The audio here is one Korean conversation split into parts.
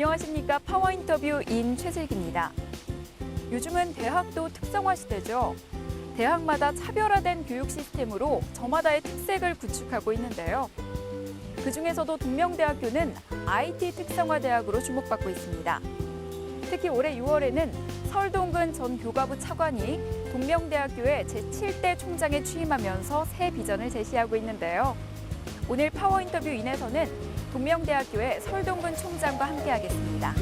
안녕하십니까. 파워인터뷰인 최슬기입니다. 요즘은 대학도 특성화 시대죠. 대학마다 차별화된 교육 시스템으로 저마다의 특색을 구축하고 있는데요. 그중에서도 동명대학교는 IT 특성화 대학으로 주목받고 있습니다. 특히 올해 6월에는 서울동근 전 교과부 차관이 동명대학교의 제7대 총장에 취임하면서 새 비전을 제시하고 있는데요. 오늘 파워인터뷰인에서는 동명대학교의 서울동근 총장과 함께하겠습니다.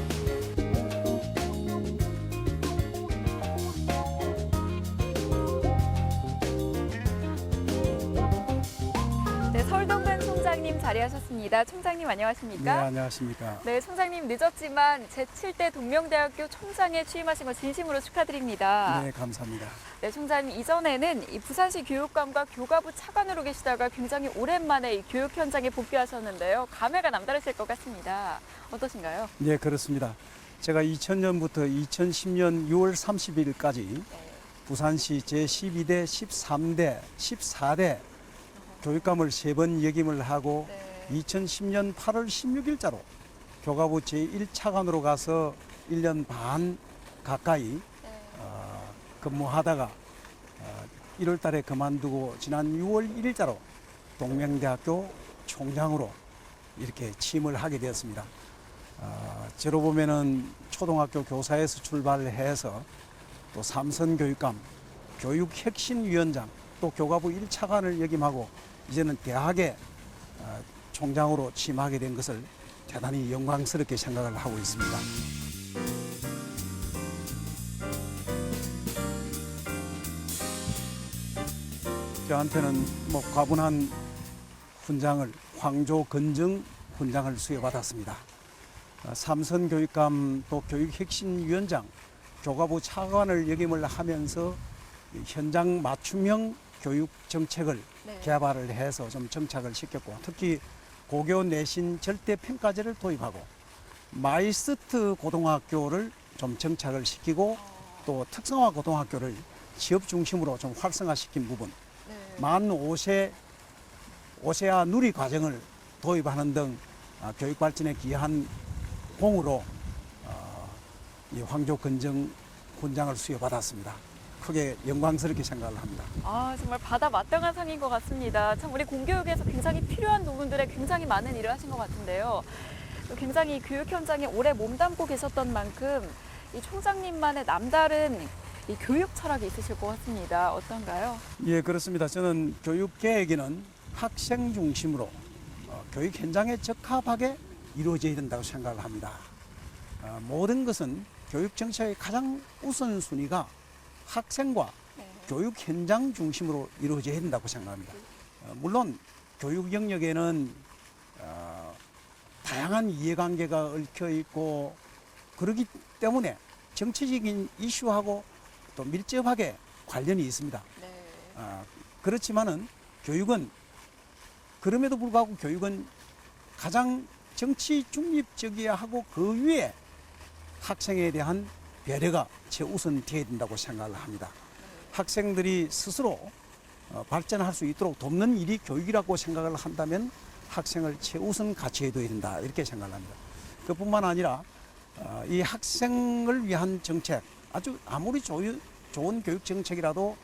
네, 서울동근 총장님 자리하셨습니다. 총장님 안녕하십니까? 네, 안녕하십니까. 네, 총장님 늦었지만 제7대 동명대학교 총장에 취임하신 거 진심으로 축하드립니다. 네, 감사합니다. 네, 총장님 이전에는 이 부산시 교육감과 교과부 차관으로 계시다가 굉장히 오랜만에 이 교육 현장에 복귀하셨는데요. 감회가 남다르실 것 같습니다. 어떠신가요? 네, 그렇습니다. 제가 2000년부터 2010년 6월 30일까지 부산시 제12대, 13대, 14대 교육감을 3번 역임을 하고 2010년 8월 16일자로 교과부 제1차관으로 가서 1년 반 가까이 근무하다가 1월 달에 그만두고 지난 6월 1일자로 동명대학교 총장으로 이렇게 취임을 하게 되었습니다. 저로 보면은 초등학교 교사에서 출발해서 또 삼선교육감, 교육혁신위원장, 또 교과부 1차관을 역임하고 이제는 대학의 총장으로 취임하게 된 것을 대단히 영광스럽게 생각을 하고 있습니다. 저한테는 과분한 훈장을 황조 건정 훈장을 수여받았습니다. 삼선교육감 또 교육혁신위원장, 교과부 차관을 역임을 하면서 현장 맞춤형 교육 정책을 개발을 해서 좀 정착을 시켰고, 특히 고교 내신 절대 평가제를 도입하고 마이스트 고등학교를 좀 정착을 시키고 또 특성화 고등학교를 취업 중심으로 좀 활성화시킨 부분, 만 5세 오세아 누리 과정을 도입하는 등 교육 발전에 기여한 공으로 이 황조 건정 훈장을 수여받았습니다. 크게 영광스럽게 생각을 합니다. 정말 받아 마땅한 상인 것 같습니다. 참 우리 공교육에서 굉장히 필요한 부분들에 굉장히 많은 일을 하신 것 같은데요. 또 굉장히 교육 현장에 오래 몸담고 계셨던 만큼 이 총장님만의 남다른 이 교육 철학이 있으실 것 같습니다. 어떤가요? 예, 그렇습니다. 저는 교육 계획에는 학생 중심으로 교육 현장에 적합하게 이루어져야 된다고 생각을 합니다. 모든 것은 교육 정책의 가장 우선순위가 학생과 교육 현장 중심으로 이루어져야 된다고 생각합니다. 물론 교육 영역에는 다양한 이해관계가 얽혀 있고 그렇기 때문에 정치적인 이슈하고 또 밀접하게 관련이 있습니다. 그렇지만은 교육은 그럼에도 불구하고 교육은 가장 정치 중립적이어야 하고 그 위에 학생에 대한 배려가 최우선 되어야 된다고 생각을 합니다. 학생들이 스스로 발전할 수 있도록 돕는 일이 교육이라고 생각을 한다면 학생을 최우선 가치에 둬야 된다 이렇게 생각을 합니다. 그뿐만 아니라 이 학생을 위한 정책, 아무리 좋은 교육 정책이라도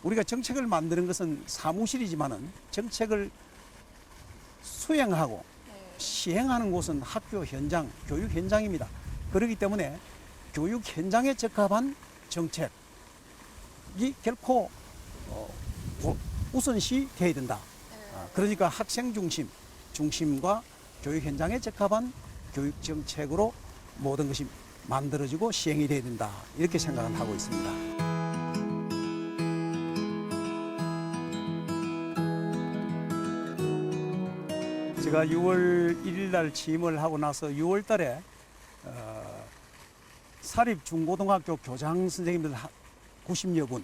우리가 정책을 만드는 것은 사무실이지만은 정책을 수행하고 시행하는 곳은 학교 현장, 교육 현장입니다. 그렇기 때문에 교육 현장에 적합한 정책이 결코 우선시 돼야 된다. 그러니까 학생 중심과 교육 현장에 적합한 교육 정책으로 모든 것이 만들어지고 시행이 돼야 된다. 이렇게 생각을 하고 있습니다. 제가 6월 1일 날 취임을 하고 나서 6월 달에 사립 중고등학교 교장 선생님들 90여 분,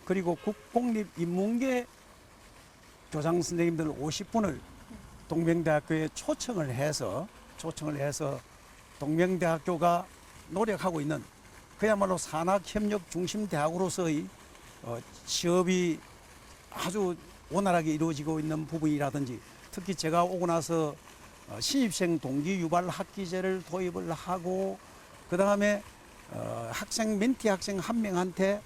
그리고 국공립인문계 교장 선생님들 50분을 동명대학교에 초청을 해서 동명대학교가 노력하고 있는 그야말로 산학협력 중심 대학으로서의 취업이 아주 원활하게 이루어지고 있는 부분이라든지, 특히 제가 오고 나서 신입생 동기 유발 학기제를 도입을 하고 그다음에 학생 멘티 학생 한 명한테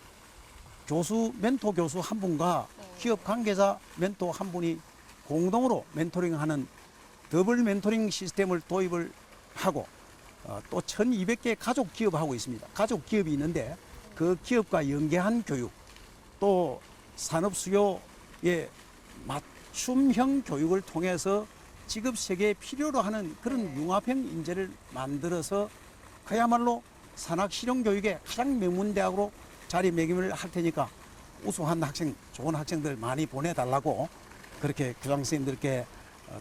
멘토 교수 한 분과 기업 관계자 멘토 한 분이 공동으로 멘토링하는 더블 멘토링 시스템을 도입을 하고 또 1200개 가족 기업하고 있습니다. 가족 기업이 있는데 그 기업과 연계한 교육 또 산업 수요에 맞춤형 교육을 통해서 직업 세계에 필요로 하는 그런 융합형 인재를 만들어서 그야말로 산학 실용 교육의 가장 명문대학으로 자리매김을 할 테니까 우수한 학생, 좋은 학생들 많이 보내달라고 그렇게 교장선생님들께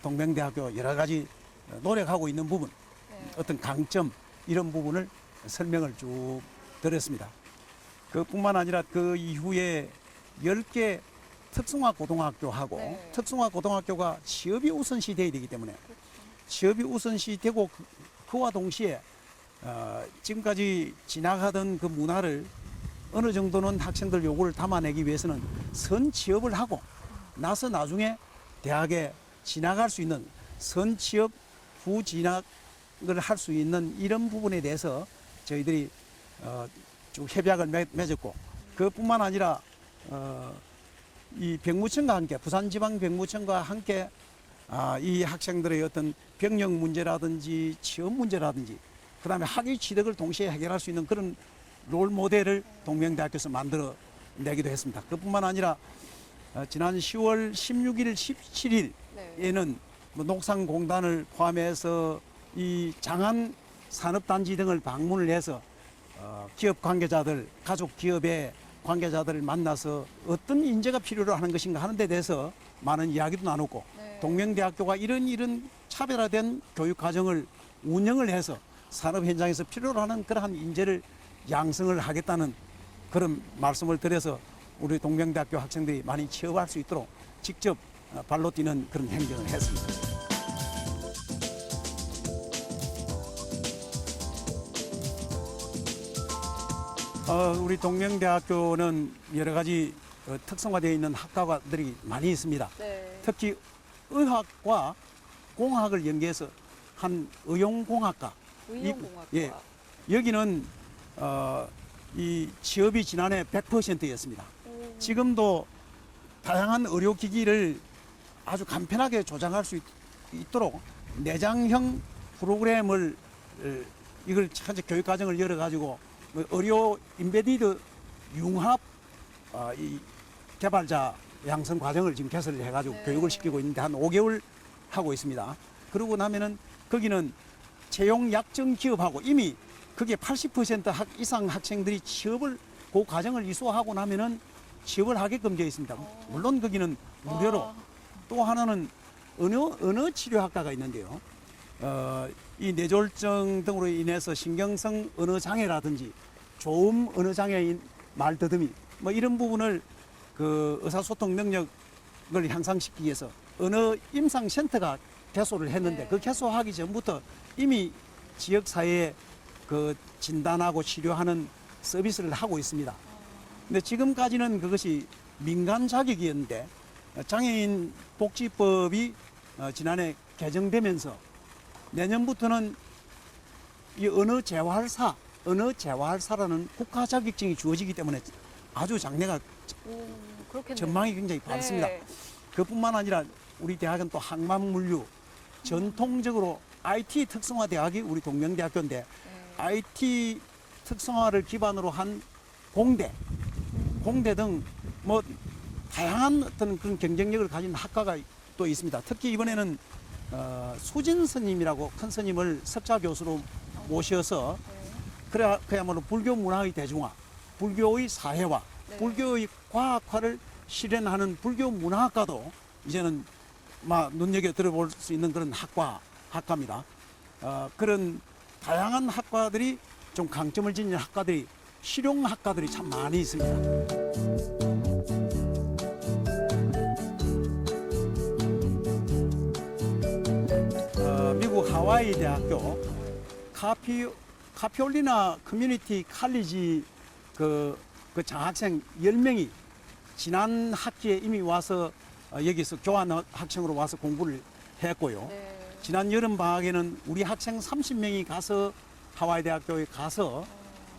동명대학교 여러 가지 노력하고 있는 부분, 어떤 강점 이런 부분을 설명을 쭉 드렸습니다. 그뿐만 아니라 그 이후에 10개 특성화 고등학교하고 특성화 고등학교가 취업이 우선시 돼야 되기 때문에 취업이 우선시 되고 그와 동시에 지금까지 지나가던 그 문화를 어느 정도는 학생들 요구를 담아내기 위해서는 선 취업을 하고 나서 나중에 대학에 지나갈 수 있는 선 취업 후 진학을 할 수 있는 이런 부분에 대해서 저희들이 쭉 협약을 맺었고 그뿐만 아니라 이 병무청과 함께 부산지방병무청과 함께 이 학생들의 어떤 병역 문제라든지 취업 문제라든지 그다음에 학위 취득을 동시에 해결할 수 있는 그런 롤 모델을 동명대학교에서 만들어 내기도 했습니다. 그뿐만 아니라 지난 10월 16일, 17일에는 녹상공단을 포함해서 이 장안 산업단지 등을 방문을 해서 기업 관계자들, 가족 기업의 관계자들을 만나서 어떤 인재가 필요로 하는 것인가 하는 데 대해서 많은 이야기도 나눴고 동명대학교가 이런 차별화된 교육 과정을 운영을 해서 산업 현장에서 필요로 하는 그러한 인재를 양성을 하겠다는 그런 말씀을 드려서 우리 동명대학교 학생들이 많이 취업할 수 있도록 직접 발로 뛰는 그런 행정을 했습니다. 우리 동명대학교는 여러 가지 특성화되어 있는 학과들이 많이 있습니다. 특히 의학과 공학을 연계해서 한 의용공학과. 예, 여기는 이 취업이 지난해 100%였습니다. 지금도 다양한 의료기기를 아주 간편하게 조작할 수 있도록 내장형 프로그램을 이걸 현재 교육과정을 열어가지고 의료 인베디드 융합 이 개발자 양성 과정을 지금 개설을 해가지고 교육을 시키고 있는데 한 5개월 하고 있습니다. 그러고 나면은 거기는 채용 약정 기업하고 이미 그게 80% 이상 학생들이 취업을 그 과정을 이수하고 나면은 취업을 하게끔 되어 있습니다. 물론 거기는 무료로. 또 하나는 언어 치료학과가 있는데요. 이 뇌졸중 등으로 인해서 신경성 언어 장애라든지 조음 언어 장애인 말더듬이 뭐 이런 부분을 그 의사소통 능력을 향상시키기 위해서 언어 임상센터가 개소를 했는데 그 개소하기 전부터 이미 지역사회에 그 진단하고 치료하는 서비스를 하고 있습니다. 근데 지금까지는 그것이 민간 자격이었는데 장애인 복지법이 지난해 개정되면서 내년부터는 이 언어 재활사라는 국가 자격증이 주어지기 때문에 아주 장래가 전망이 굉장히 밝습니다. 그뿐만 아니라 우리 대학은 또 항만물류 전통적으로 IT 특성화 대학이 우리 동명대학교인데 IT 특성화를 기반으로 한 공대 등 뭐 다양한 어떤 그런 경쟁력을 가진 학과가 또 있습니다. 특히 이번에는 수진 스님이라고 큰 스님을 석좌 교수로 모셔서 그야말로 불교 문화의 대중화, 불교의 사회화, 불교의 과학화를 실현하는 불교 문화학과도 이제는 눈여겨 들어볼 수 있는 그런 학과입니다. 그런 다양한 학과들이 좀 강점을 지닌 학과들이 실용학과들이 참 많이 있습니다. 미국 하와이 대학교 카피올리나 커뮤니티 칼리지 그 장학생 10명이 지난 학기에 이미 와서 여기서 교환 학생으로 와서 공부를 했고요. 지난 여름 방학에는 우리 학생 30명이 가서 하와이 대학교에 가서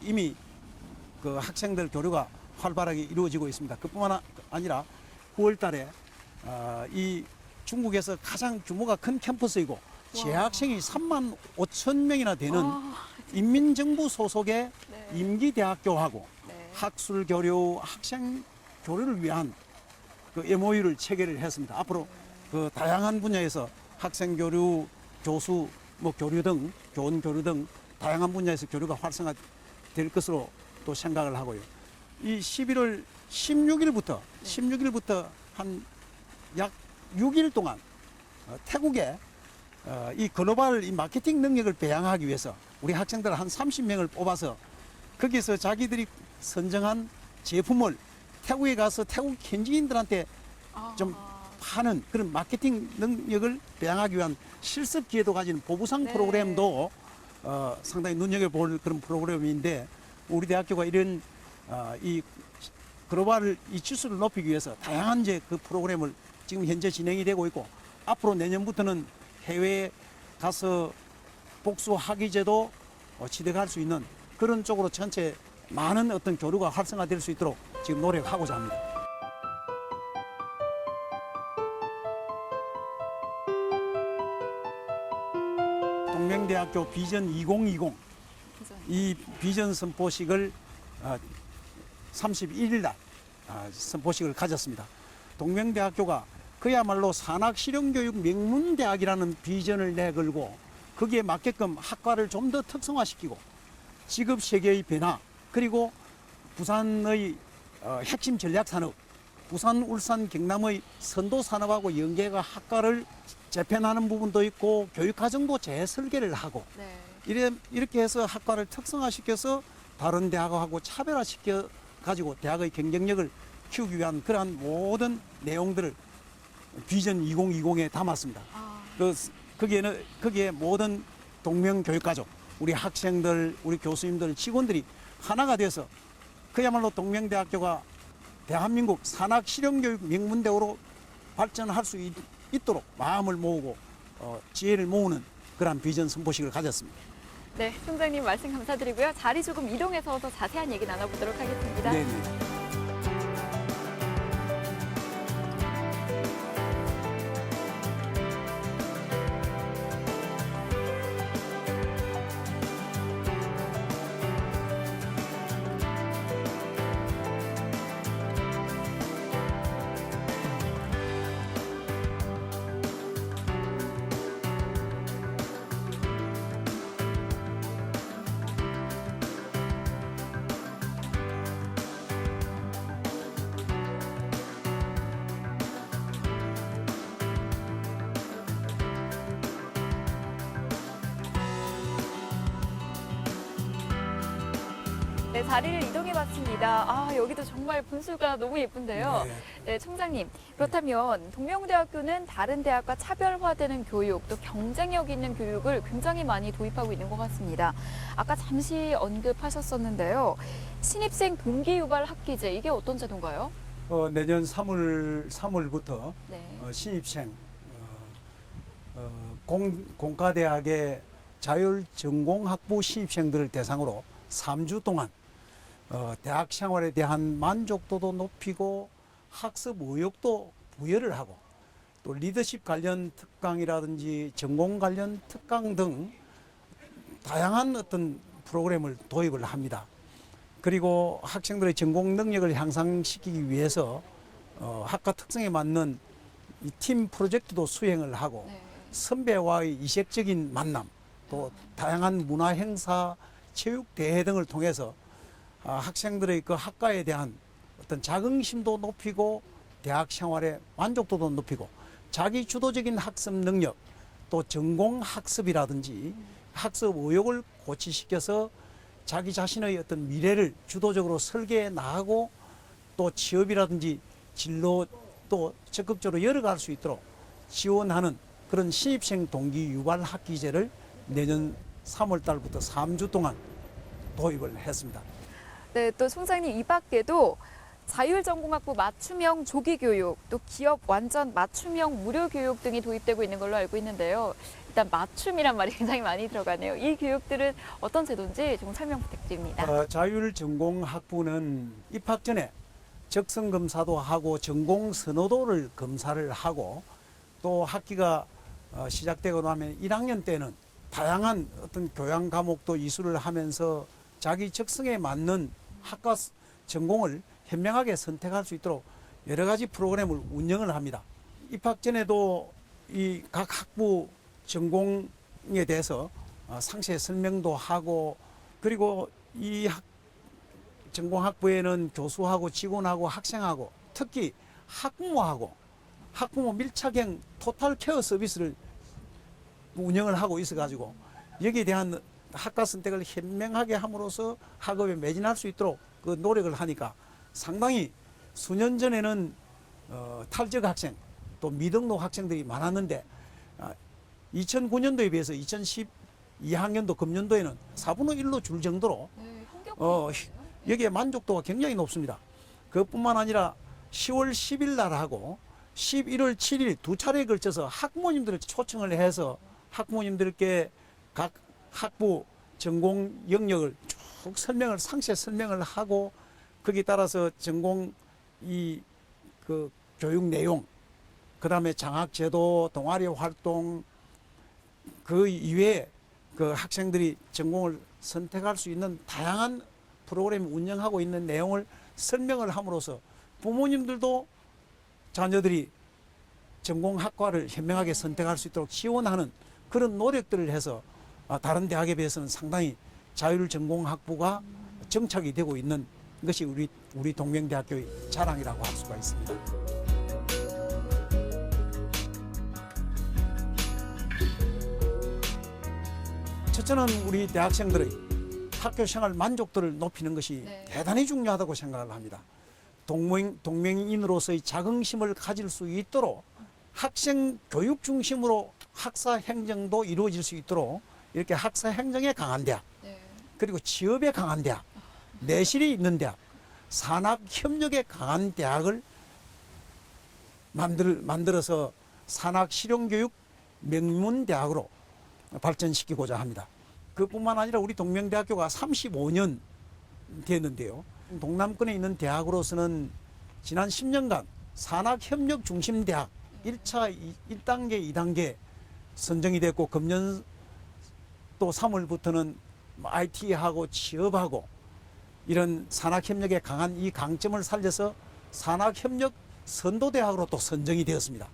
이미 그 학생들 교류가 활발하게 이루어지고 있습니다. 그뿐만 아니라 9월 달에 이 중국에서 가장 규모가 큰 캠퍼스이고 재학생이 3만 5천 명이나 되는 인민정부 소속의 네. 임기대학교하고 네. 학술 교류, 학생 교류를 위한 그 MOU를 체결을 했습니다. 앞으로 그 다양한 분야에서 학생 교류, 교수, 교류 등, 교원 교류 등 다양한 분야에서 교류가 활성화될 것으로 또 생각을 하고요. 이 11월 16일부터 한 약 6일 동안 태국에 이 글로벌 이 마케팅 능력을 배양하기 위해서 우리 학생들 한 30명을 뽑아서 거기서 자기들이 선정한 제품을 태국에 가서 태국 현지인들한테 좀 파는 그런 마케팅 능력을 배양하기 위한 실습 기회도 가진 보부상 네. 프로그램도 상당히 눈여겨볼 그런 프로그램인데 우리 대학교가 이런 이 글로벌 이 지수를 높이기 위해서 다양한 이제 그 프로그램을 지금 현재 진행이 되고 있고 앞으로 내년부터는 해외에 가서 복수 학위제도 취득할 수 있는 그런 쪽으로 전체 많은 어떤 교류가 활성화될 수 있도록 지금 노력하고자 합니다. 동명대학교 비전 2020 이 비전 선포식을 31일 날 선포식을 가졌습니다. 동명대학교가 그야말로 산학실용교육 명문대학이라는 비전을 내걸고 거기에 맞게끔 학과를 좀 더 특성화시키고 직업 세계의 변화 그리고 부산의 핵심 전략산업 부산, 울산, 경남의 선도산업하고 연계가 학과를 재편하는 부분도 있고 교육과정도 재설계를 하고 네. 이렇게 해서 학과를 특성화시켜서 다른 대학하고 차별화시켜 가지고 대학의 경쟁력을 키우기 위한 그러한 모든 내용들을 비전 2020에 담았습니다. 거기에 모든 동명교육가족, 우리 학생들, 우리 교수님들, 직원들이 하나가 돼서 그야말로 동명대학교가 대한민국 산학실용교육 명문대학으로 발전할 수 있도록 마음을 모으고 지혜를 모으는 그런 비전 선포식을 가졌습니다. 네, 총장님 말씀 감사드리고요. 자리 조금 이동해서 더 자세한 얘기 나눠보도록 하겠습니다. 네네. 네, 자리를 이동해봤습니다. 여기도 정말 분수가 너무 예쁜데요. 네. 네, 총장님. 그렇다면 동명대학교는 다른 대학과 차별화되는 교육, 또 경쟁력 있는 교육을 굉장히 많이 도입하고 있는 것 같습니다. 아까 잠시 언급하셨었는데요. 신입생 동기 유발 학기제, 이게 어떤 제도인가요? 내년 3월부터 네. 신입생 공과대학의 자율 전공학부 신입생들을 대상으로 3주 동안 대학 생활에 대한 만족도도 높이고 학습 의욕도 부여를 하고 또 리더십 관련 특강이라든지 전공 관련 특강 등 다양한 어떤 프로그램을 도입을 합니다. 그리고 학생들의 전공 능력을 향상시키기 위해서 학과 특성에 맞는 이 팀 프로젝트도 수행을 하고 네. 선배와의 이색적인 만남 또 다양한 문화 행사 체육 대회 등을 통해서 학생들의 그 학과에 대한 어떤 자긍심도 높이고 대학 생활의 만족도도 높이고 자기 주도적인 학습 능력 또 전공 학습이라든지 학습 의욕을 고취시켜서 자기 자신의 어떤 미래를 주도적으로 설계해 나가고 또 취업이라든지 진로 또 적극적으로 열어갈 수 있도록 지원하는 그런 신입생 동기 유발 학기제를 내년 3월 달부터 3주 동안 도입을 했습니다. 네, 또 총장님 이 밖에도 자율전공학부 맞춤형 조기교육, 또 기업 완전 맞춤형 무료교육 등이 도입되고 있는 걸로 알고 있는데요. 일단 맞춤이란 말이 굉장히 많이 들어가네요. 이 교육들은 어떤 제도인지 좀 설명 부탁드립니다. 자율전공학부는 입학 전에 적성검사도 하고 전공 선호도를 검사를 하고 또 학기가 시작되고 나면 1학년 때는 다양한 어떤 교양 과목도 이수를 하면서 자기 적성에 맞는 학과 전공을 현명하게 선택할 수 있도록 여러 가지 프로그램을 운영을 합니다. 입학 전에도 이 각 학부 전공에 대해서 상세 설명도 하고 그리고 이 전공학부에는 교수하고 직원하고 학생하고 특히 학부모 밀착형 토탈 케어 서비스를 운영을 하고 있어가지고 여기에 대한 학과 선택을 현명하게 함으로써 학업에 매진할 수 있도록 그 노력을 하니까 상당히 수년 전에는 탈적 학생 또 미등록 학생들이 많았는데 2009년도에 비해서 2012학년도 금년도에는 4분의 1로 줄 정도로 여기에 만족도가 굉장히 높습니다. 그뿐만 아니라 10월 10일 날 하고 11월 7일 두 차례에 걸쳐서 학부모님들을 초청을 해서 학부모님들께 각 학부 전공 영역을 쭉 상세 설명을 하고 거기에 따라서 전공 그 교육 내용 그다음에 장학 제도, 동아리 활동 그 이외에 그 학생들이 전공을 선택할 수 있는 다양한 프로그램을 운영하고 있는 내용을 설명을 함으로써 부모님들도 자녀들이 전공학과를 현명하게 선택할 수 있도록 지원하는 그런 노력들을 해서 다른 대학에 비해서는 상당히 자율전공학부가 정착이 되고 있는 것이 우리 동명대학교의 자랑이라고 할 수가 있습니다. 첫째는 우리 대학생들의 학교 생활 만족도를 높이는 것이 대단히 중요하다고 생각을 합니다. 동명인으로서의 자긍심을 가질 수 있도록 학생 교육 중심으로 학사 행정도 이루어질 수 있도록 이렇게 학사 행정에 강한 대학, 그리고 취업에 강한 대학, 내실이 있는 대학, 산학 협력에 강한 대학을 만들어서 산학 실용교육 명문 대학으로 발전시키고자 합니다. 그뿐만 아니라 우리 동명대학교가 35년 됐는데요. 동남권에 있는 대학으로서는 지난 10년간 산학협력 중심 대학 1차, 1단계, 2단계 선정이 됐고 금년 또 3월부터는 IT하고 취업하고 이런 산학협력에 강한 이 강점을 살려서 산학협력 선도대학으로 또 선정이 되었습니다.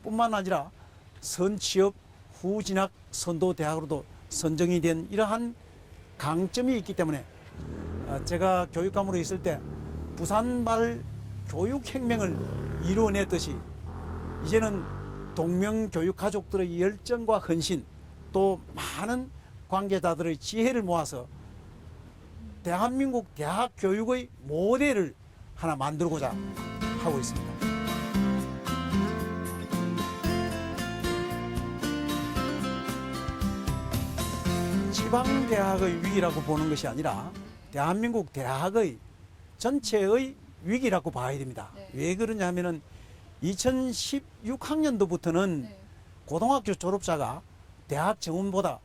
뿐만 아니라 선취업 후진학 선도대학으로도 선정이 된 이러한 강점이 있기 때문에 제가 교육감으로 있을 때 부산발 교육혁명을 이루어냈듯이 이제는 동명교육 가족들의 열정과 헌신 또 많은 관계자들의 지혜를 모아서 대한민국 대학 교육의 모델을 하나 만들고자 하고 있습니다. 지방대학의 위기라고 보는 것이 아니라 대한민국 대학의 전체의 위기라고 봐야 됩니다. 왜 그러냐 하면은 2016학년도부터는 고등학교 졸업자가 대학 정원보다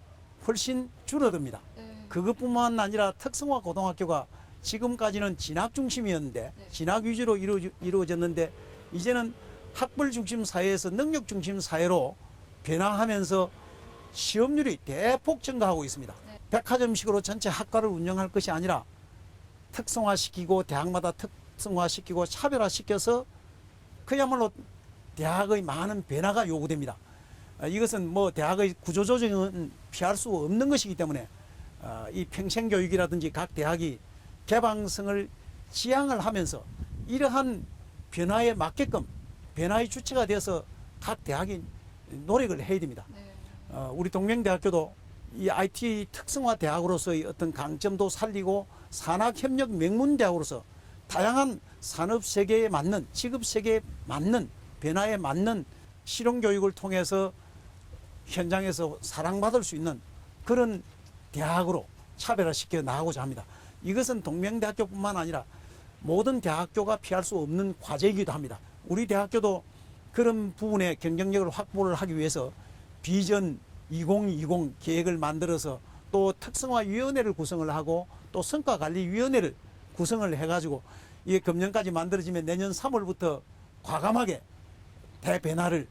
훨씬 줄어듭니다. 그것뿐만 아니라 특성화 고등학교가 지금까지는 진학 중심이었는데 진학 위주로 이루어졌는데 이제는 학벌 중심 사회에서 능력 중심 사회로 변화하면서 시험률이 대폭 증가하고 있습니다. 백화점식으로 전체 학과를 운영할 것이 아니라 특성화시키고 대학마다 특성화시키고 차별화시켜서 그야말로 대학의 많은 변화가 요구됩니다. 이것은 뭐 대학의 구조조정은 피할 수 없는 것이기 때문에 이 평생교육이라든지 각 대학이 개방성을 지향을 하면서 이러한 변화에 맞게끔 변화의 주체가 되어서 각 대학이 노력을 해야 됩니다. 우리 동명대학교도 이 IT 특성화 대학으로서의 어떤 강점도 살리고 산학협력 명문대학으로서 다양한 산업 세계에 맞는 직업 세계에 맞는 변화에 맞는 실용교육을 통해서 현장에서 사랑받을 수 있는 그런 대학으로 차별화시켜 나가고자 합니다. 이것은 동명대학교뿐만 아니라 모든 대학교가 피할 수 없는 과제이기도 합니다. 우리 대학교도 그런 부분에 경쟁력을 확보를 하기 위해서 비전 2020 계획을 만들어서 또 특성화위원회를 구성을 하고 또 성과관리위원회를 구성을 해가지고 이게 금년까지 만들어지면 내년 3월부터 과감하게 대변화를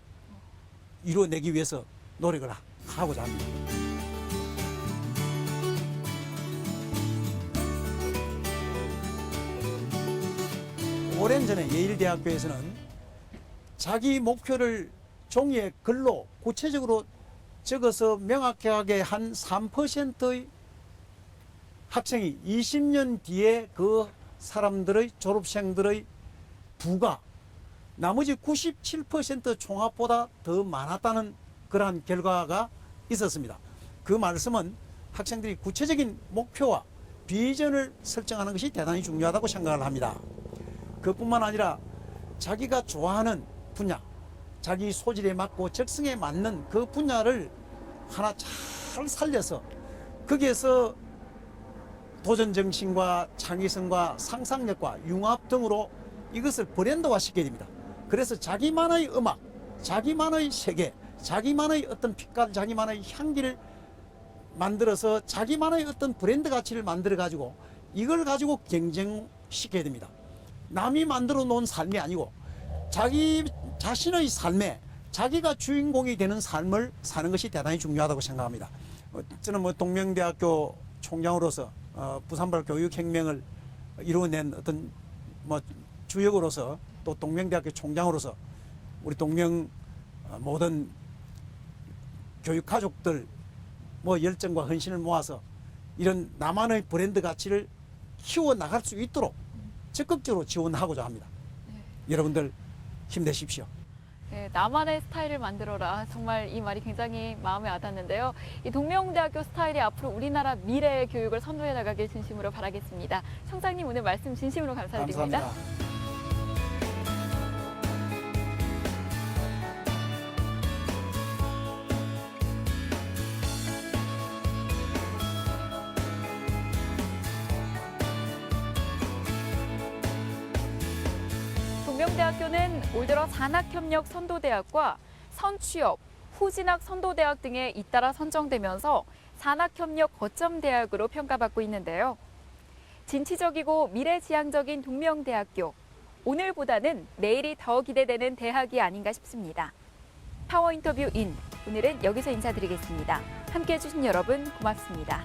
이루어내기 위해서 노력을 하고자 합니다. 오랜 전에 예일대학교에서는 자기 목표를 종이에 글로 구체적으로 적어서 명확하게 한 3%의 학생이 20년 뒤에 그 사람들의 졸업생들의 부가 나머지 97% 총합보다 더 많았다는 그러한 결과가 있었습니다. 그 말씀은 학생들이 구체적인 목표와 비전을 설정하는 것이 대단히 중요하다고 생각을 합니다. 그뿐만 아니라 자기가 좋아하는 분야, 자기 소질에 맞고 적성에 맞는 그 분야를 하나 잘 살려서 거기에서 도전 정신과 창의성과 상상력과 융합 등으로 이것을 브랜드화 시켜야 됩니다. 그래서 자기만의 음악, 자기만의 세계, 자기만의 어떤 빛깔, 자기만의 향기를 만들어서 자기만의 어떤 브랜드 가치를 만들어 가지고 이걸 가지고 경쟁시켜야 됩니다. 남이 만들어 놓은 삶이 아니고 자기 자신의 삶에 자기가 주인공이 되는 삶을 사는 것이 대단히 중요하다고 생각합니다. 저는 동명대학교 총장으로서 부산발 교육혁명을 이루어낸 어떤 주역으로서 또 동명대학교 총장으로서 우리 동명 모든 교육 가족들 열정과 헌신을 모아서 이런 나만의 브랜드 가치를 키워 나갈 수 있도록 적극적으로 지원하고자 합니다. 네. 여러분들 힘내십시오. 네, 나만의 스타일을 만들어라. 정말 이 말이 굉장히 마음에 와닿는데요. 이 동명대학교 스타일이 앞으로 우리나라 미래의 교육을 선도해 나가길 진심으로 바라겠습니다. 청장님 오늘 말씀 진심으로 감사드립니다. 감사합니다. 동명대학교는 올 들어 산학협력 선도대학과 선취업, 후진학 선도대학 등에 잇따라 선정되면서 산학협력 거점대학으로 평가받고 있는데요. 진취적이고 미래지향적인 동명대학교, 오늘보다는 내일이 더 기대되는 대학이 아닌가 싶습니다. 파워인터뷰 인, 오늘은 여기서 인사드리겠습니다. 함께해 주신 여러분 고맙습니다.